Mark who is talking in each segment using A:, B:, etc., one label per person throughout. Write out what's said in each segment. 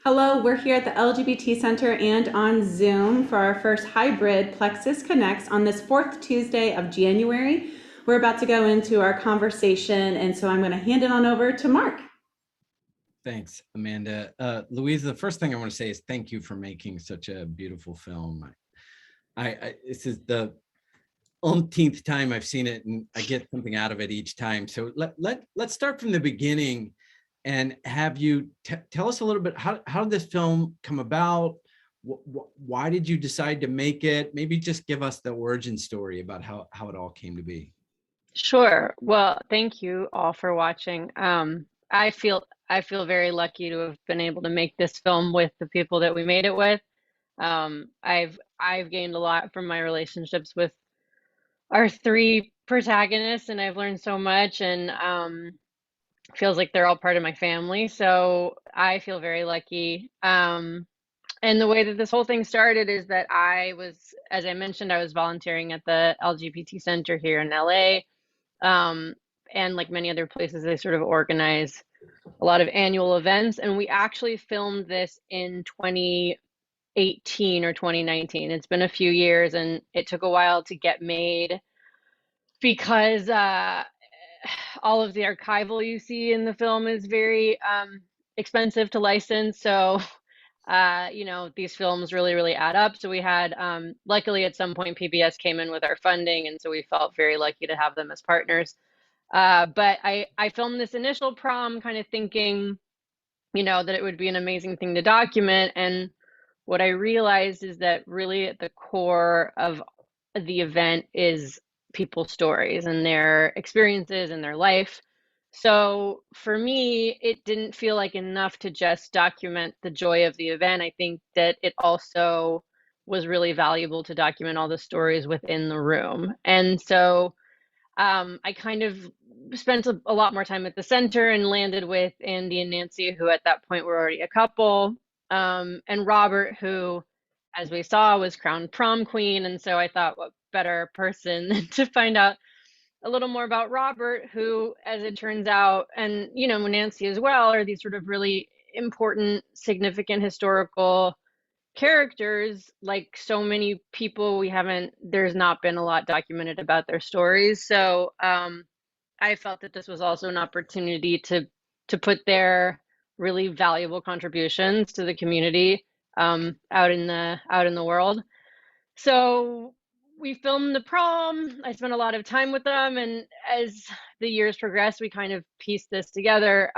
A: Hello, we're here at the LGBT Center and on Zoom for our first hybrid Plexus Connects on this fourth Tuesday of January. We're about to go into our conversation, and so I'm going to hand it on over to Mark.
B: Thanks, Amanda. Louisa, the first thing I want to say is thank you for making such a beautiful film. This is the umpteenth time I've seen it, and I get something out of it each time. So let's start from the beginning and have you tell us a little bit, how did this film come about? Why did you decide to make it? Maybe just give us the origin story about how it all came to be.
C: Sure. Well, thank you all for watching. I feel very lucky to have been able to make this film with the people that we made it with. I've gained a lot from my relationships with our three protagonists, and I've learned so much, and feels like they're all part of my family. So I feel very lucky. And the way that this whole thing started is that as I mentioned, I was volunteering at the LGBT Center here in LA. And like many other places, they sort of organize a lot of annual events. And we actually filmed this in 2018 or 2019. It's been a few years and it took a while to get made because all of the archival you see in the film is very expensive to license. So these films really add up. So we had, luckily at some point, PBS came in with our funding, and so we felt very lucky to have them as partners. But I filmed this initial prom kind of thinking, that it would be an amazing thing to document. And what I realized is that really at the core of the event is people's stories and their experiences and their life. So for me, it didn't feel like enough to just document the joy of the event. I think that it also was really valuable to document all the stories within the room. And so I kind of spent a lot more time at the center and landed with Andy and Nancy, who at that point were already a couple, and Robert, who, as we saw, was crowned prom queen. And so I thought, what better person than to find out a little more about Robert, who, as it turns out, and Nancy as well, are these sort of really important, significant historical characters. Like so many people, there's not been a lot documented about their stories. So I felt that this was also an opportunity to put their really valuable contributions to the community out in the world. So we filmed the prom. I spent a lot of time with them, and as the years progressed, we kind of pieced this together.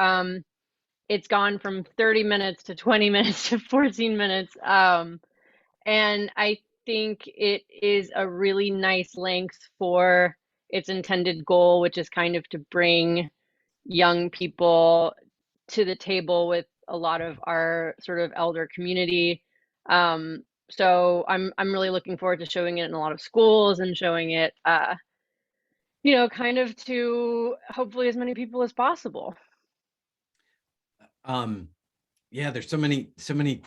C: It's gone from 30 minutes to 20 minutes to 14 minutes. And I think it is a really nice length for its intended goal, which is kind of to bring young people to the table with a lot of our sort of elder community. So I'm really looking forward to showing it in a lot of schools and showing it, kind of to hopefully as many people as possible.
B: Yeah, there's so many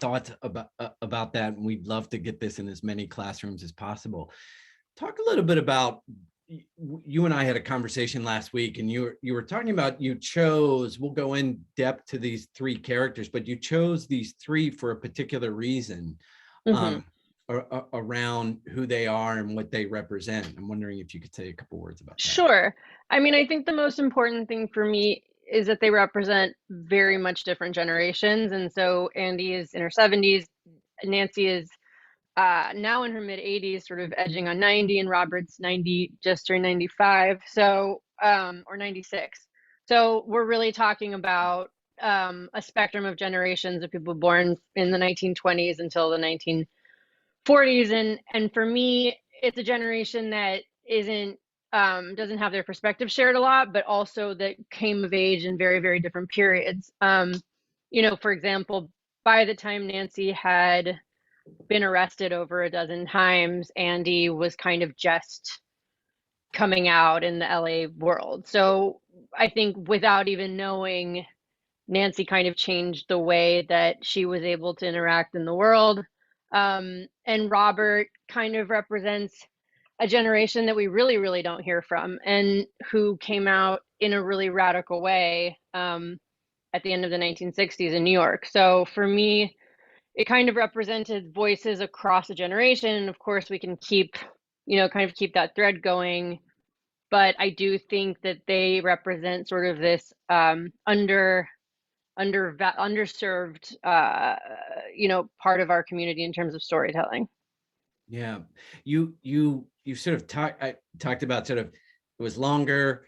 B: thoughts about that, and we'd love to get this in as many classrooms as possible. Talk a little bit about, you and I had a conversation last week, and you were talking about, we'll go in depth to these three characters, but you chose these three for a particular reason.
C: Mm-hmm.
B: Around who they are and what they represent. I'm wondering if you could say a couple words about that.
C: Sure. I mean, I think the most important thing for me is that they represent very much different generations. And so Andy is in her 70s, Nancy is now in her mid 80s, sort of edging on 90, and Robert's 90, just turned 95, so or 96. So we're really talking about a spectrum of generations of people born in the 1920s until the 1940s, and for me, it's a generation that isn't doesn't have their perspective shared a lot, but also that came of age in very different periods. For example, by the time Nancy had been arrested over a dozen times, Andy was kind of just coming out in the LA world. So I think without even knowing, Nancy kind of changed the way that she was able to interact in the world. And Robert kind of represents a generation that we really don't hear from, and who came out in a really radical way. at the end of the 1960s in New York. So for me, it kind of represented voices across a generation. Of course, we can keep, kind of keep that thread going. But I do think that they represent sort of this underserved, part of our community in terms of storytelling.
B: Yeah, you sort of talked about sort of it was longer,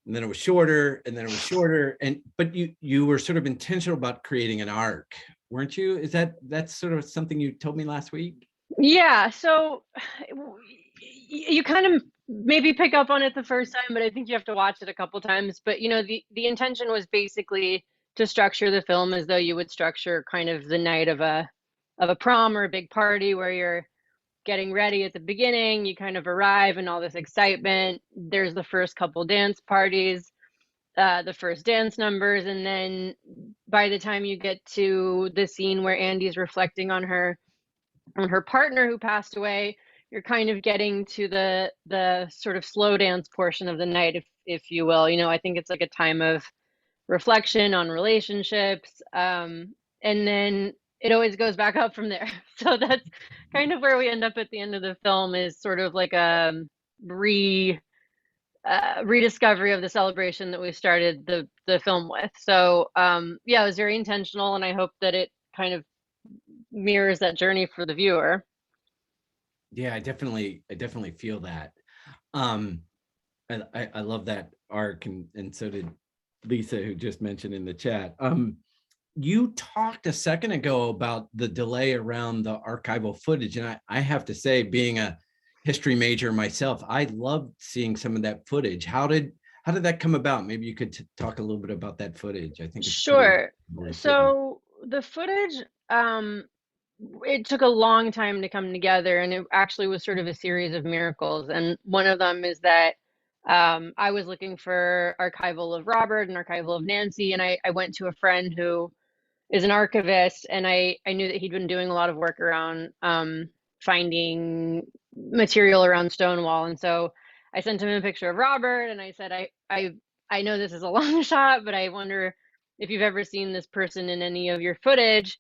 B: and then it was shorter, and then it was shorter, but you were sort of intentional about creating an arc, weren't you? That's sort of something you told me last week?
C: Yeah, so you kind of maybe pick up on it the first time, but I think you have to watch it a couple times. But the intention was basically to structure the film as though you would structure kind of the night of a prom or a big party where you're getting ready at the beginning, you kind of arrive and all this excitement. There's the first couple dance parties, the first dance numbers, and then by the time you get to the scene where Andy's reflecting on her partner who passed away, you're kind of getting to the sort of slow dance portion of the night, if you will. I think it's like a time of reflection on relationships, and then it always goes back up from there. So that's kind of where we end up at the end of the film, is sort of like a rediscovery of the celebration that we started the film with. So yeah, it was very intentional, and I hope that it kind of mirrors that journey for the viewer.
B: Yeah, I definitely feel that. I love that arc, and so did Lisa, who just mentioned in the chat. You talked a second ago about the delay around the archival footage, and I have to say, being a history major myself, I loved seeing some of that footage. How did that come about? Maybe you could talk a little bit about that footage. I think it's
C: Sure.
B: pretty
C: So the footage, it took a long time to come together, and it actually was sort of a series of miracles. And one of them is that I was looking for archival of Robert and archival of Nancy, and I went to a friend who is an archivist, and I knew that he'd been doing a lot of work around finding material around Stonewall. And so I sent him a picture of Robert, and I said, I know this is a long shot, but I wonder if you've ever seen this person in any of your footage.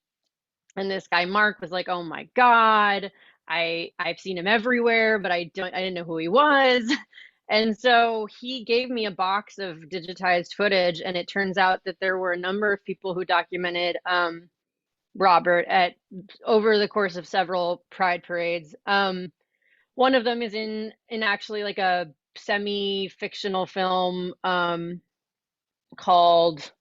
C: And this guy Mark was like, "Oh my God, I've seen him everywhere, but I didn't know who he was." And so he gave me a box of digitized footage, and it turns out that there were a number of people who documented Robert at over the course of several Pride parades. One of them is in actually like a semi-fictional film called,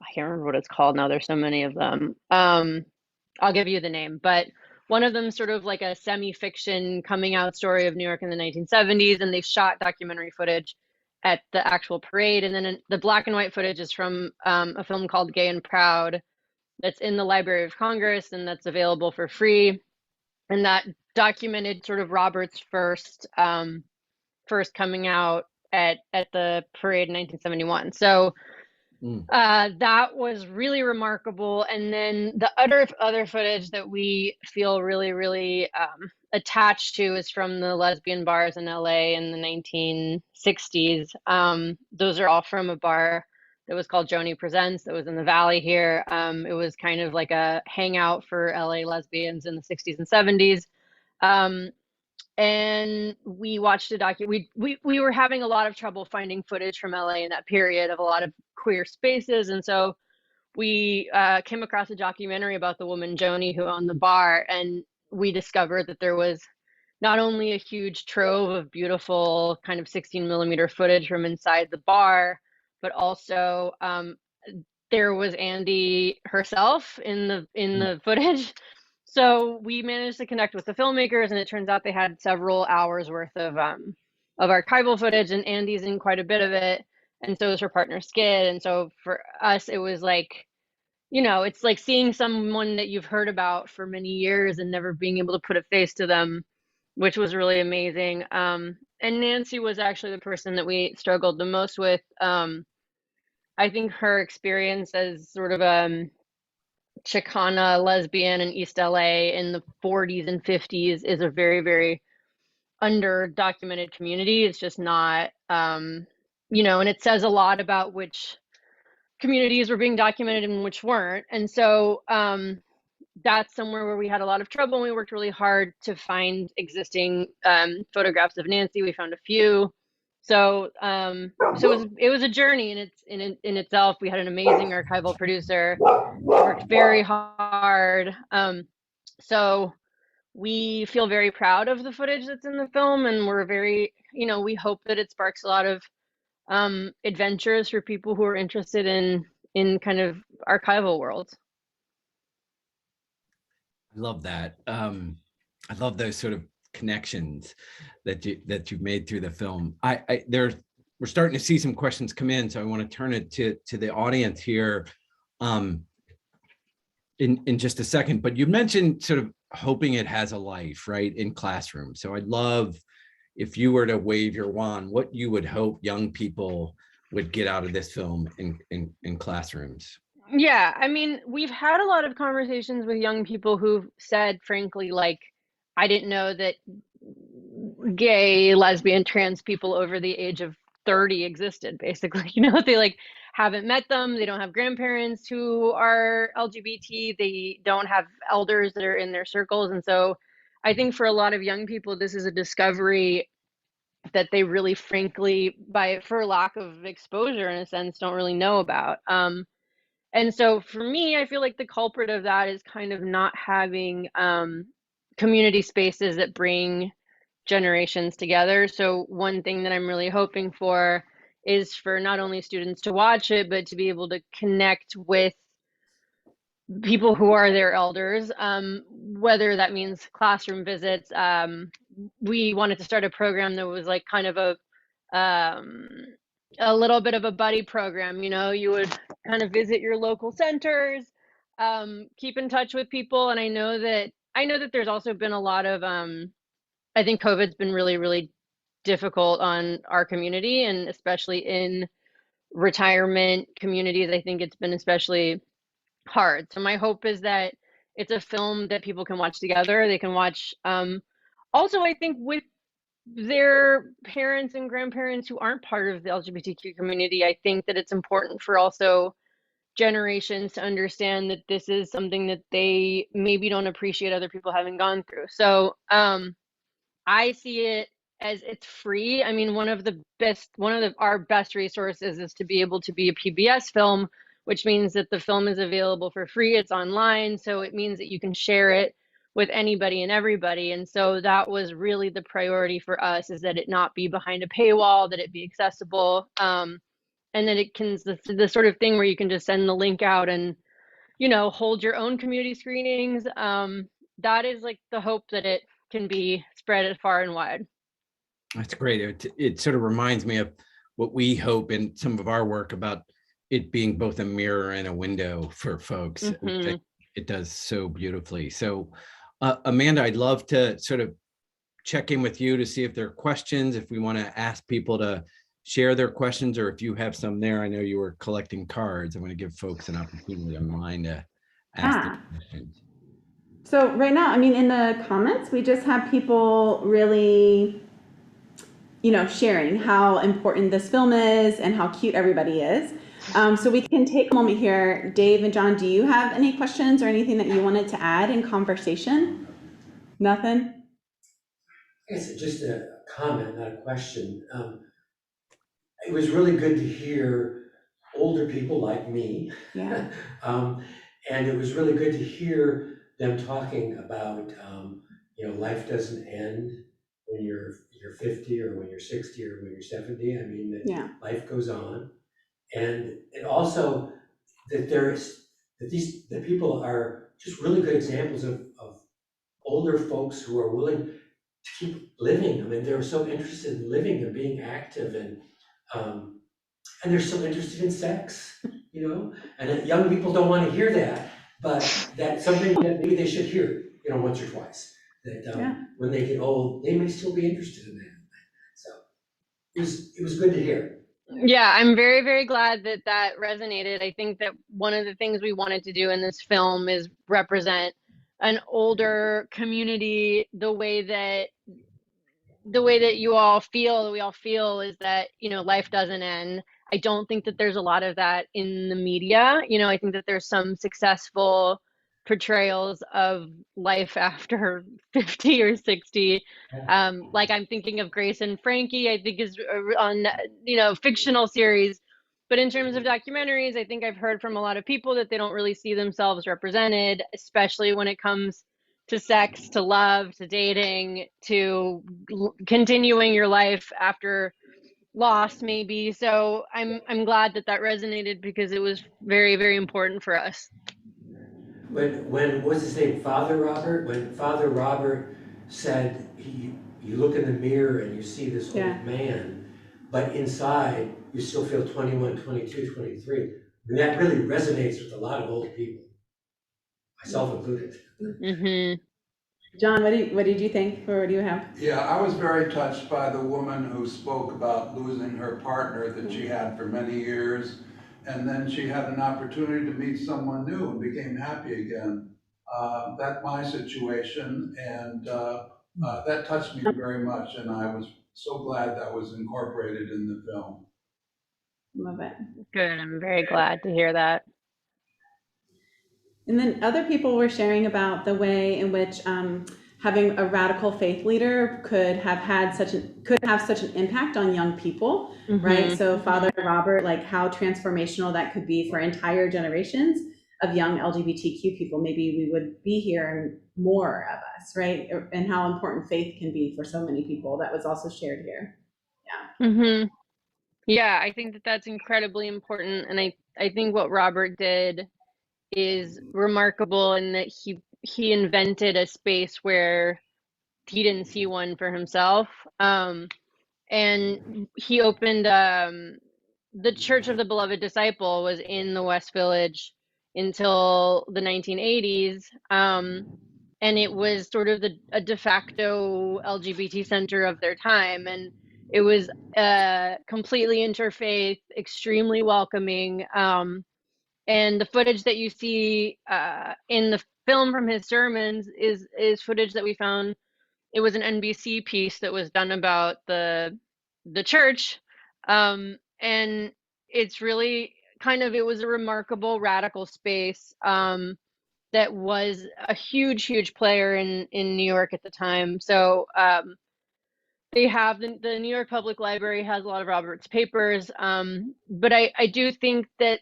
C: I can't remember what it's called now. There's so many of them. I'll give you the name, but one of them sort of like a semi-fiction coming out story of New York in the 1970s, and they shot documentary footage at the actual parade. And then the black and white footage is from a film called Gay and Proud that's in the Library of Congress, and that's available for free. And that documented sort of Robert's first coming out at the parade in 1971. So that was really remarkable. And then the other footage that we feel really, really attached to is from the lesbian bars in LA in the 1960s. Those are all from a bar that was called Joni Presents, that was in the Valley here. It was kind of like a hangout for LA lesbians in the 60s and 70s. And we watched we were having a lot of trouble finding footage from LA in that period of a lot of queer spaces. And so we came across a documentary about the woman Joni who owned the bar, and we discovered that there was not only a huge trove of beautiful kind of 16mm footage from inside the bar, but also there was Andy herself in the footage. So we managed to connect with the filmmakers, and it turns out they had several hours worth of archival footage, and Andy's in quite a bit of it, and so is her partner Skid. And so for us, it was like, it's like seeing someone that you've heard about for many years and never being able to put a face to them, which was really amazing. And Nancy was actually the person that we struggled the most with. I think her experience as sort of Chicana lesbian in East LA in the 40s and 50s is a very, very under documented community. It's just not, and it says a lot about which communities were being documented and which weren't. And so that's somewhere where we had a lot of trouble, and we worked really hard to find existing photographs of Nancy. We found a few. So it was a journey in itself. We had an amazing archival producer. We worked very hard. So we feel very proud of the footage that's in the film, and we're very, we hope that it sparks a lot of adventures for people who are interested in kind of archival world.
B: I love that. I love those sort of connections that you've made through the film. We're starting to see some questions come in, so I want to turn it to the audience here in just a second. But you mentioned sort of hoping it has a life, right, in classrooms. So I'd love if you were to wave your wand, what you would hope young people would get out of this film in classrooms.
C: Yeah, I mean, we've had a lot of conversations with young people who've said, frankly, like, I didn't know that gay, lesbian, trans people over the age of 30 existed, basically. They like haven't met them. They don't have grandparents who are LGBT. They don't have elders that are in their circles. And so I think for a lot of young people, this is a discovery that they really, frankly, for lack of exposure in a sense, don't really know about. And so for me, I feel like the culprit of that is kind of not having community spaces that bring generations together. So one thing that I'm really hoping for is for not only students to watch it, but to be able to connect with people who are their elders, whether that means classroom visits. We wanted to start a program that was like kind of a little bit of a buddy program. You would kind of visit your local centers, keep in touch with people. And I know that there's also been a lot of, I think COVID's been really, really difficult on our community, and especially in retirement communities. I think it's been especially hard. So my hope is that it's a film that people can watch together. They can watch, also, I think, with their parents and grandparents who aren't part of the LGBTQ community. I think that it's important for also generations to understand that this is something that they maybe don't appreciate other people having gone through. So I see it as it's free. I mean, one of our best resources is to be able to be a PBS film, which means that the film is available for free. It's online, so it means that you can share it with anybody and everybody. And so that was really the priority for us, is that it not be behind a paywall, that it be accessible, and that it can the sort of thing where you can just send the link out and hold your own community screenings. That is like the hope, that it can be spread as far and wide.
B: That's great. It sort of reminds me of what we hope in some of our work about it being both a mirror and a window for folks.
C: Mm-hmm.
B: It does so beautifully. So Amanda, I'd love to sort of check in with you to see if there are questions, if we want to ask people to share their questions, or if you have some there. I know you were collecting cards. I want to give folks an opportunity online to ask their questions.
A: So right now, I mean, in the comments, we just have people really, sharing how important this film is and how cute everybody is. So we can take a moment here. Dave and John, do you have any questions or anything that you wanted to add in conversation? Nothing?
D: I guess just a comment, not a question. It was really good to hear older people like me.
A: Yeah.
D: And it was really good to hear them talking about, life doesn't end when you're 50 or when you're 60 or when you're 70. I mean, that life goes on. And it also that that people are just really good examples of older folks who are willing to keep living. I mean, they're so interested in living and being active, and they're so interested in sex, and that young people don't want to hear that, but that's something that maybe they should hear, once or twice, that when they get old, they may still be interested in that. So it was good to hear.
C: Yeah, I'm very, very glad that resonated. I think that one of the things we wanted to do in this film is represent an older community the way that we all feel is that, life doesn't end I don't think that there's a lot of that in the media. You know, I think that there's some successful portrayals of life after 50 or 60. Like I'm thinking of Grace and Frankie, I think is on, you know, fictional series. But in terms of documentaries, I think I've heard from a lot of people that they don't really see themselves represented, especially when it comes to sex, to love, to dating, to continuing your life after loss maybe. So I'm glad that that resonated because it was very, very important for us.
D: When what's his name, Father Robert? When Father Robert said you look in the mirror and you see this old man, but inside you still feel 21, 22, 23. And that really resonates with a lot of old people, myself included.
C: Mm-hmm.
A: John, what did you think, or what do you have?
E: Yeah, I was very touched by the woman who spoke about losing her partner that she had for many years, and then she had an opportunity to meet someone new and became happy again. That's my situation, and that touched me very much, and I was so glad that was incorporated in the film.
A: Love it.
C: Good. I'm very glad to hear that.
A: And then other people were sharing about the way in which having a radical faith leader could have such an impact on young people, right? So Father Robert, like how transformational that could be for entire generations of young LGBTQ people. Maybe we would be here and more of us, right? And how important faith can be for so many people. That was also shared here.
C: Yeah. Yeah, I think that that's incredibly important, and I think what Robert did is remarkable in that he invented a space where he didn't see one for himself. And he opened the Church of the Beloved Disciple was in the West Village until the 1980s. And it was sort of a de facto LGBT center of their time. And it was completely interfaith, extremely welcoming. And the footage that you see in the film from his sermons is footage that we found. It was an NBC piece that was done about the church, and it's really it was a remarkable radical space that was a huge player in New York at the time. So they have the New York Public Library has a lot of Robert's papers, but I do think that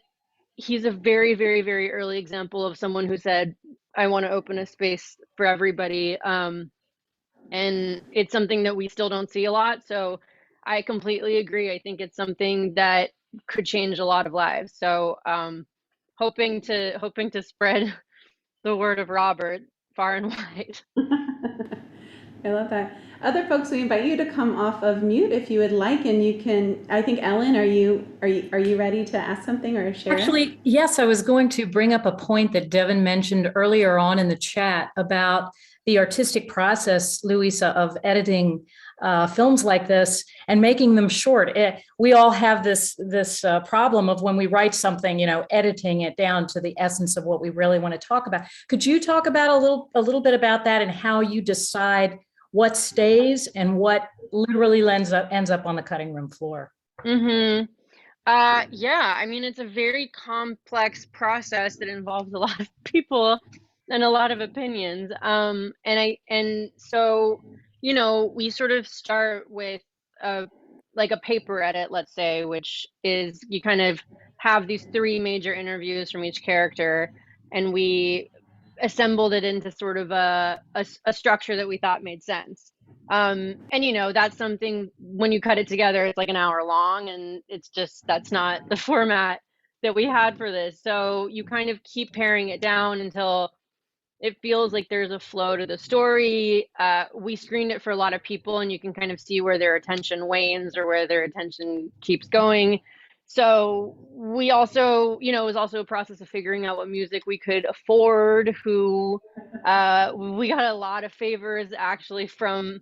C: he's a very, very, very early example of someone who said, I want to open a space for everybody. And it's something that we still don't see a lot. So I completely agree. I think it's something that could change a lot of lives. So hoping to spread the word of Robert far and wide.
A: I love that. Other folks, we invite you to come off of mute if you would like, and you can. I think Ellen, are you ready to ask something or share?
F: Actually, yes, I was going to bring up a point that Devin mentioned earlier on in the chat about the artistic process, Luisa, of editing films like this and making them short. We all have this problem of when we write something, editing it down to the essence of what we really want to talk about. Could you talk about a little bit about that and how you decide what stays and what literally ends up on the cutting room floor?
C: Yeah, I mean, it's a very complex process that involves a lot of people and a lot of opinions. And so, we sort of start with like a paper edit, let's say, which is you kind of have these 3 major interviews from each character, and we assembled it into sort of a structure that we thought made sense. And that's something when you cut it together, it's like an hour long, and that's not the format that we had for this. So you kind of keep paring it down until it feels like there's a flow to the story. We screened it for a lot of people, and you can kind of see where their attention wanes or where their attention keeps going. So we also, it was also a process of figuring out what music we could afford. We got a lot of favors actually from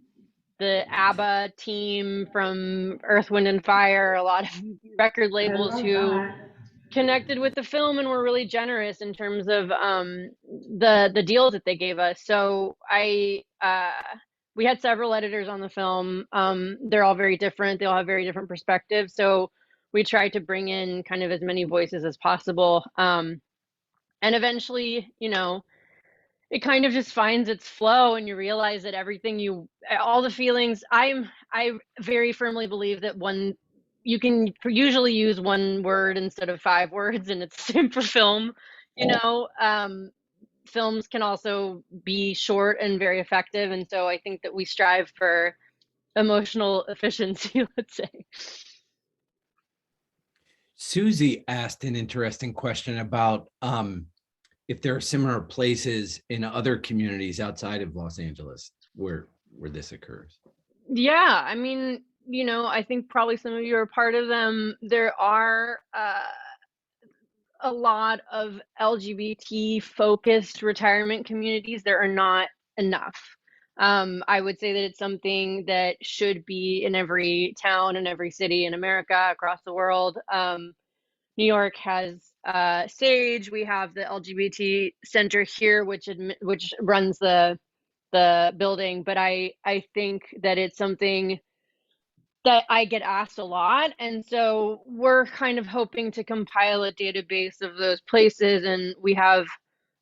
C: the ABBA team, from Earth, Wind and Fire, a lot of record labels who connected with the film and were really generous in terms of the deals that they gave us. So we had several editors on the film. They're all very different. They all have very different perspectives. So we try to bring in kind of as many voices as possible. And eventually, you know, it kind of just finds its flow and you realize that all the feelings, I very firmly believe that you can usually use one word instead of 5 words, and it's the same for film. You know, films can also be short and very effective. And so I think that we strive for emotional efficiency, let's say.
B: Susie asked an interesting question about if there are similar places in other communities outside of Los Angeles where this occurs.
C: Yeah, I mean, you know, I think probably some of you are part of them. There are a lot of LGBT focused retirement communities. There are not enough. I would say that it's something that should be in every town and every city in America, across the world. New York has Sage. We have the LGBT Center here, which runs the building. But I think that it's something that I get asked a lot, and so we're kind of hoping to compile a database of those places, and we have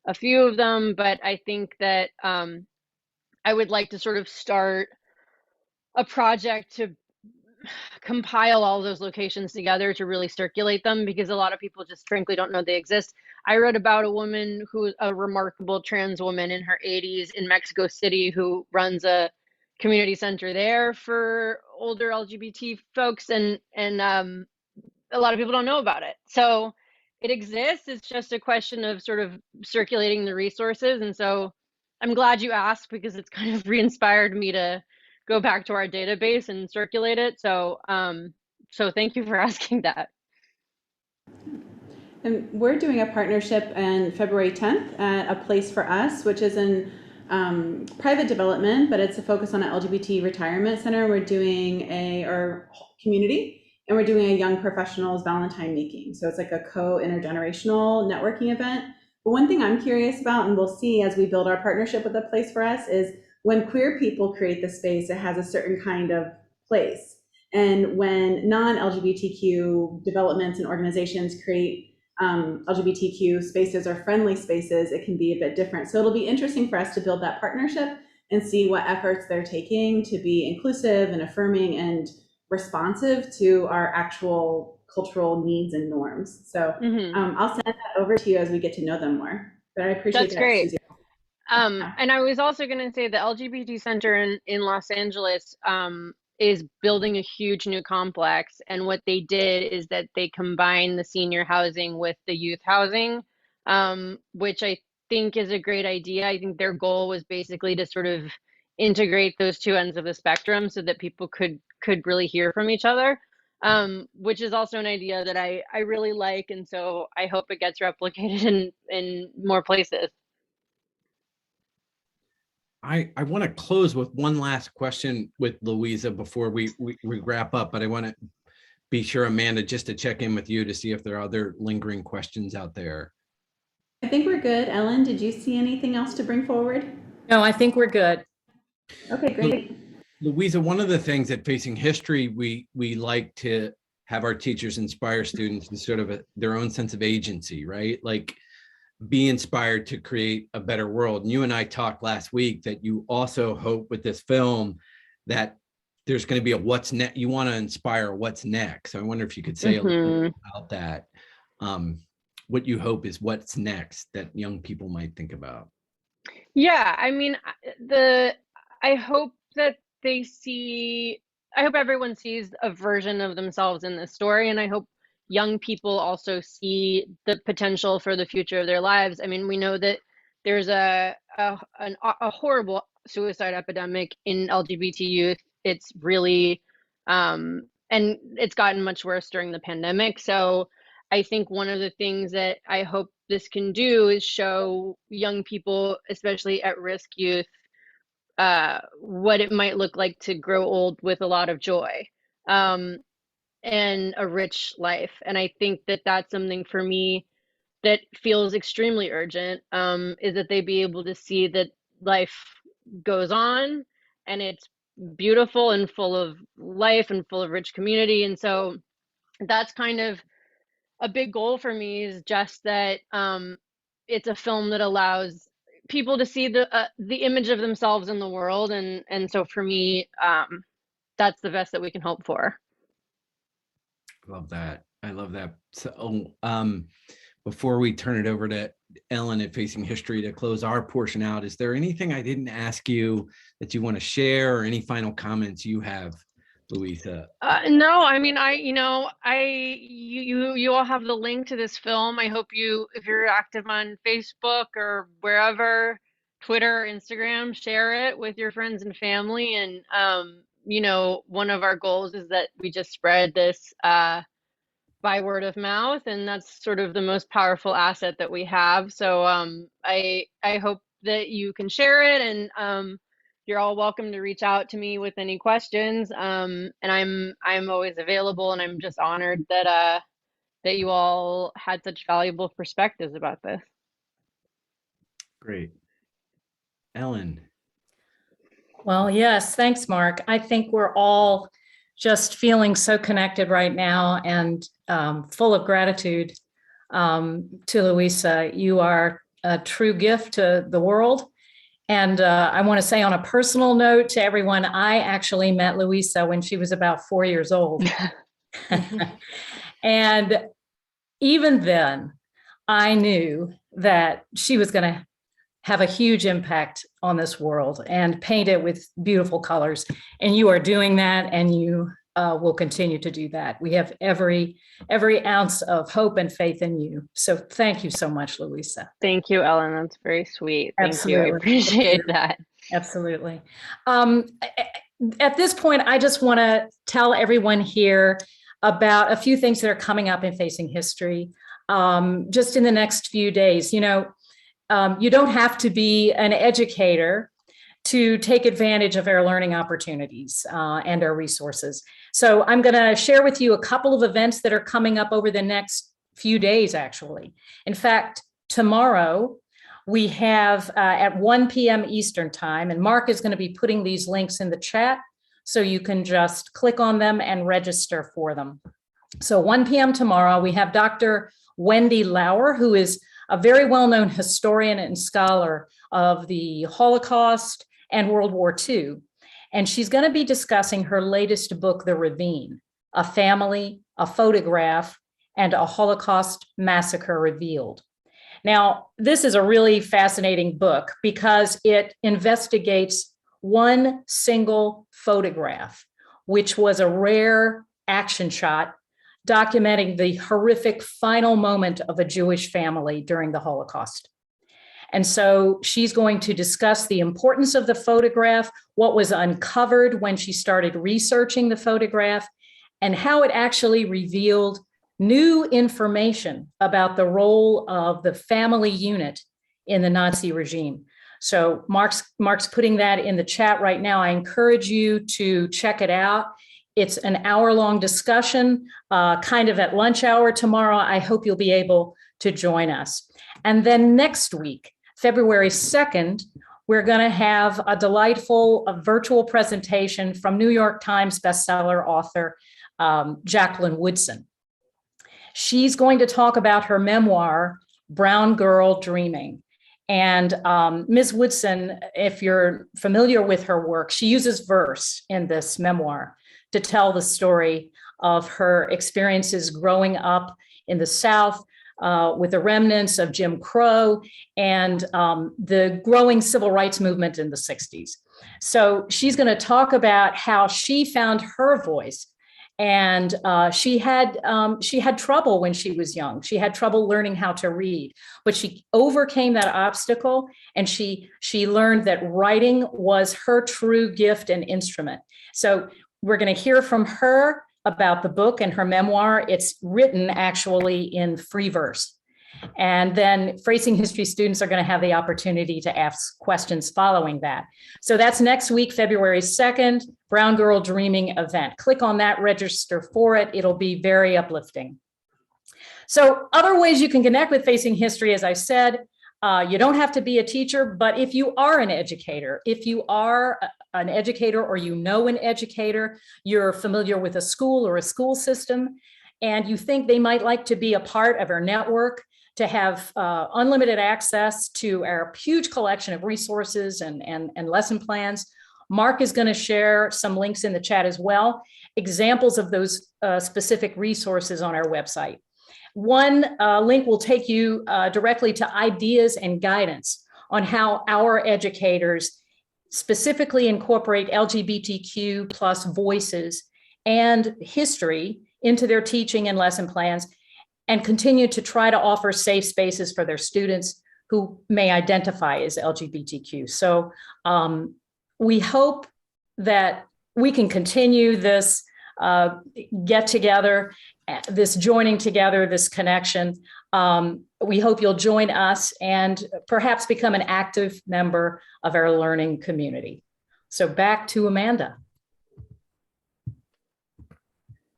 C: a few of them. But I think that I would like to sort of start a project to compile all those locations together to really circulate them, because a lot of people just frankly don't know they exist. I read about a woman who's a remarkable trans woman in her 80s in Mexico City who runs a community center there for older LGBT folks, and a lot of people don't know about it. So it exists. It's just a question of sort of circulating the resources. And so I'm glad you asked, because it's kind of re-inspired me to go back to our database and circulate it. So so thank you for asking that.
A: And we're doing a partnership on February 10th at A Place for Us, which is in private development, but it's a focus on an LGBT retirement center. We're doing our community, and we're doing a young professionals Valentine making. So it's like a co-intergenerational networking event. But one thing I'm curious about, and we'll see as we build our partnership with A Place for Us, is when queer people create the space, it has a certain kind of place. And when non-LGBTQ developments and organizations create LGBTQ spaces or friendly spaces, it can be a bit different. So it'll be interesting for us to build that partnership and see what efforts they're taking to be inclusive and affirming and responsive to our actual cultural needs and norms. So I'll send that over to you as we get to know them more. But I appreciate
C: That's
A: that,
C: great.
A: Susie.
C: And I was also going to say the LGBT Center in Los Angeles is building a huge new complex. And what they did is that they combined the senior housing with the youth housing, which I think is a great idea. I think their goal was basically to sort of integrate those two ends of the spectrum so that people could really hear from each other, which is also an idea that I really like. And so I hope it gets replicated in more places.
B: I want to close with one last question with Luisa before we wrap up, but I want to be sure, Amanda, just to check in with you to see if there are other lingering questions out there.
A: I think we're good. Ellen, did you see anything else to bring forward?
F: No, I think we're good.
A: Okay, great.
B: Luisa, one of the things at Facing History, we like to have our teachers inspire students to sort of their own sense of agency, right? Like, be inspired to create a better world. And you and I talked last week that you also hope with this film that there's going to be a what's next. You want to inspire what's next. So I wonder if you could say a little bit about that. What you hope is what's next that young people might think about.
C: Yeah, I mean, I hope that I hope everyone sees a version of themselves in this story, and I hope young people also see the potential for the future of their lives. I mean, we know that there's a horrible suicide epidemic in LGBT youth. It's really, and it's gotten much worse during the pandemic. So I think one of the things that I hope this can do is show young people, especially at-risk youth, what it might look like to grow old with a lot of joy. And a rich life. And I think that that's something for me that feels extremely urgent, is that they be able to see that life goes on and it's beautiful and full of life and full of rich community. And so that's kind of a big goal for me, is just that it's a film that allows people to see the image of themselves in the world, and so for me, that's the best that we can hope for.
B: Love that. I love that. So, before we turn it over to Ellen at Facing History to close our portion out, is there anything I didn't ask you that you want to share, or any final comments you have, Luisa?
C: No, I mean, you all have the link to this film. I hope if you're active on Facebook or wherever, Twitter, Instagram, share it with your friends and family. And, one of our goals is that we just spread this by word of mouth, and that's sort of the most powerful asset that we have. So I hope that you can share it, and you're all welcome to reach out to me with any questions. And I'm always available, and I'm just honored that you all had such valuable perspectives about this.
B: Great. Ellen.
F: Well, yes, thanks, Mark. I think we're all just feeling so connected right now, and full of gratitude to Luisa. You are a true gift to the world. And I want to say, on a personal note to everyone, I actually met Luisa when she was about 4 years old. And even then, I knew that she was going to have a huge impact on this world and paint it with beautiful colors. And you are doing that, and you will continue to do that. We have every ounce of hope and faith in you. So thank you so much, Luisa.
C: Thank you, Ellen. That's very sweet. Thank
F: Absolutely.
C: you. I appreciate that.
F: Absolutely. At this point, I just want to tell everyone here about a few things that are coming up in Facing History just in the next few days. You don't have to be an educator to take advantage of our learning opportunities and our resources. So I'm going to share with you a couple of events that are coming up over the next few days, actually. In fact, tomorrow we have at 1 p.m. Eastern time, and Mark is going to be putting these links in the chat, so you can just click on them and register for them. So 1 p.m. tomorrow, we have Dr. Wendy Lauer, who is a very well-known historian and scholar of the Holocaust and World War II. And she's going to be discussing her latest book, The Ravine: A Family, a Photograph, and a Holocaust Massacre Revealed. Now, this is a really fascinating book because it investigates one single photograph, which was a rare action shot documenting the horrific final moment of a Jewish family during the Holocaust. And so she's going to discuss the importance of the photograph, what was uncovered when she started researching the photograph, and how it actually revealed new information about the role of the family unit in the Nazi regime. So Mark's putting that in the chat right now. I encourage you to check it out. It's an hour-long discussion, kind of at lunch hour tomorrow. I hope you'll be able to join us. And then next week, February 2nd, we're going to have a delightful virtual presentation from New York Times bestseller author Jacqueline Woodson. She's going to talk about her memoir, Brown Girl Dreaming. And Ms. Woodson, if you're familiar with her work, she uses verse in this memoir to tell the story of her experiences growing up in the South with the remnants of Jim Crow and the growing civil rights movement in the 60s. So she's going to talk about how she found her voice. And she had trouble when she was young. She had trouble learning how to read, but she overcame that obstacle, and she learned that writing was her true gift and instrument. So we're going to hear from her about the book and her memoir. It's written actually in free verse. And then Facing History students are going to have the opportunity to ask questions following that. So that's next week, February 2nd, Brown Girl Dreaming event. Click on that, register for it. It'll be very uplifting. So other ways you can connect with Facing History, as I said, you don't have to be a teacher, but if you are an educator, or you know an educator, you're familiar with a school or a school system, and you think they might like to be a part of our network, to have unlimited access to our huge collection of resources and lesson plans, Mark is going to share some links in the chat as well, examples of those specific resources on our website. One link will take you directly to ideas and guidance on how our educators specifically incorporate LGBTQ plus voices and history into their teaching and lesson plans, and continue to try to offer safe spaces for their students who may identify as LGBTQ. So we hope that we can continue this get together, this joining together, this connection. We hope you'll join us and perhaps become an active member of our learning community. So back to Amanda.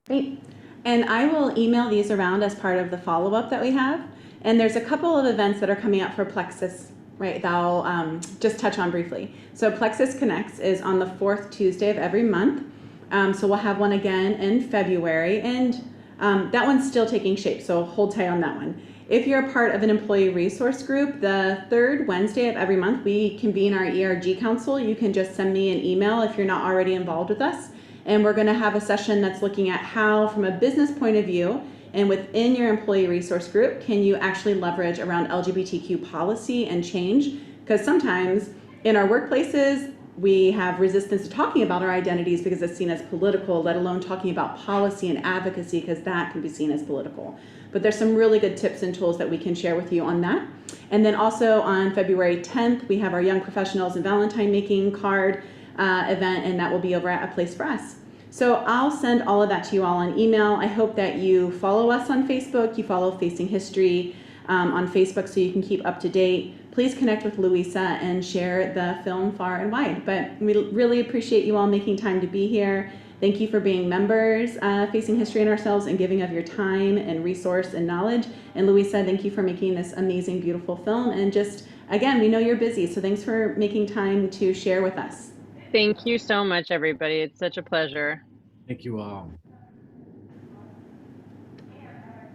A: Great. And I will email these around as part of the follow-up that we have. And there's a couple of events that are coming up for Plexus, right, that I'll just touch on briefly. So Plexus Connects is on the 4th Tuesday of every month. So we'll have one again in February, and that one's still taking shape, so hold tight on that one. If you're a part of an employee resource group, the 3rd Wednesday of every month, we convene our ERG Council. You can just send me an email if you're not already involved with us. And we're gonna have a session that's looking at how, from a business point of view, and within your employee resource group, can you actually leverage around LGBTQ policy and change? Because sometimes in our workplaces, we have resistance to talking about our identities because it's seen as political, let alone talking about policy and advocacy, because that can be seen as political. But there's some really good tips and tools that we can share with you on that. And then also on February 10th, we have our Young Professionals and Valentine Making card event, and that will be over at A Place for Us. So I'll send all of that to you all on email. I hope that you follow us on Facebook, you follow Facing History on Facebook so you can keep up to date. Please connect with Luisa and share the film far and wide. But we really appreciate you all making time to be here. Thank you for being members, Facing History and Ourselves, and giving of your time and resource and knowledge. And Luisa, thank you for making this amazing, beautiful film. And just, again, we know you're busy, so thanks for making time to share with us.
C: Thank you so much, everybody. It's such a pleasure.
B: Thank you all.